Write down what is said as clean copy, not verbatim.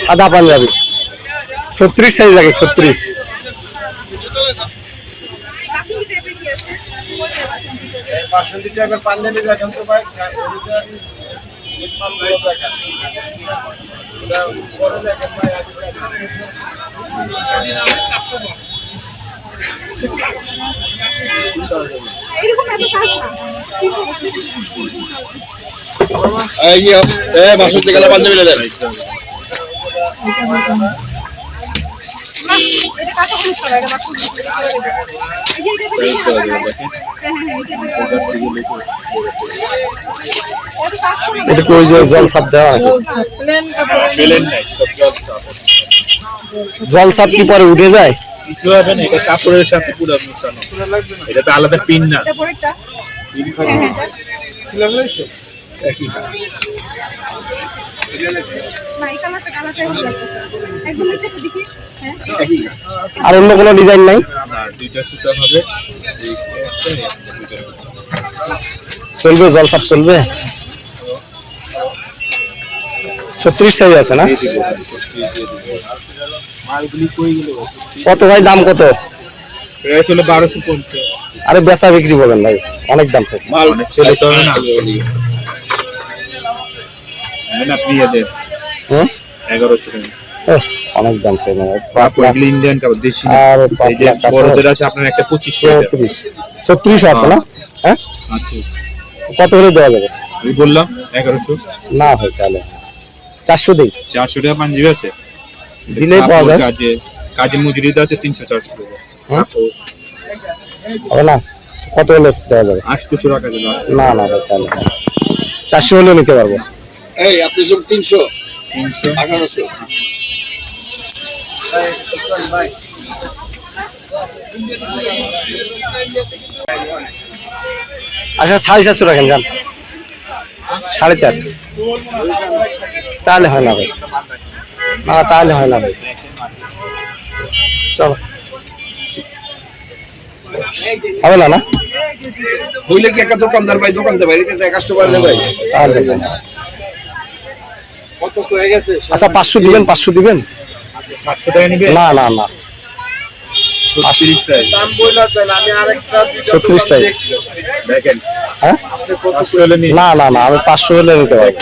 সাদা পাঞ্জাবি 36 সাইজ লাগে 36। জল সাপ দেওয়া জল সাপ কি পরে উঠে যায়? এটা কাপড়ের সাথে পুরো মিশানো, এটা তো আলাদা পিন না। আর অন্য কোনো ডিজাইন নাই? দুইটা সুতা হবে, চলবে জল সাপ চলবে। 36 সাইজ আছে না? কত ভাই দাম কত? প্রাইস হলো 1250। আরে বেচা বিক্রি বলেন ভাই, অনেক দাম চাইছে। মাল চলে তো না না প্রিয় দে 1100 টাকা। অনেক দাম চাই না। পাতলা ইন্ডিয়ান কাপড় দেশি। আর এই যে বড়দের আছে আপনার একটা 25 36 আছে না? হ্যাঁ আচ্ছা, কত করে দেওয়া যাবে? আমি বললাম 1100। না ভাই তাহলে 400 দেই। 400 টাকা পাঞ্জাবি আছে, দিলেই পাওয়া যায়। কাজে মজুরিতে আছে 300-400 টাকা। হবে না? কত হলে দেওয়া যাবে? 800 টাকা দিলে। না না ভাই তাহলে 400 হলে নিতে পারবো। এই আপনি সব 300 1800। আচ্ছা 450 রাখেন যান। 4.5 তাহলে হয় না ভাই, না তাহলে হয় না ভাই। চলো হবে না? না হইলে কি একটা দোকানদার ভাই দোকানদার ভাই এটা কাস্টমার নেই ভাই তাহলে কত হয়ে গেছে? আচ্ছা 500 দিবেন, 500 দিবেন। 500 টাকা নিবে? না না না 36 সাইজ দাম বইলা দেন, আমি আরেকটা 36 সাইজ দেখেন। হ্যাঁ 500 হলে নি। না না না আমি 500 হলে নিতে পারবো।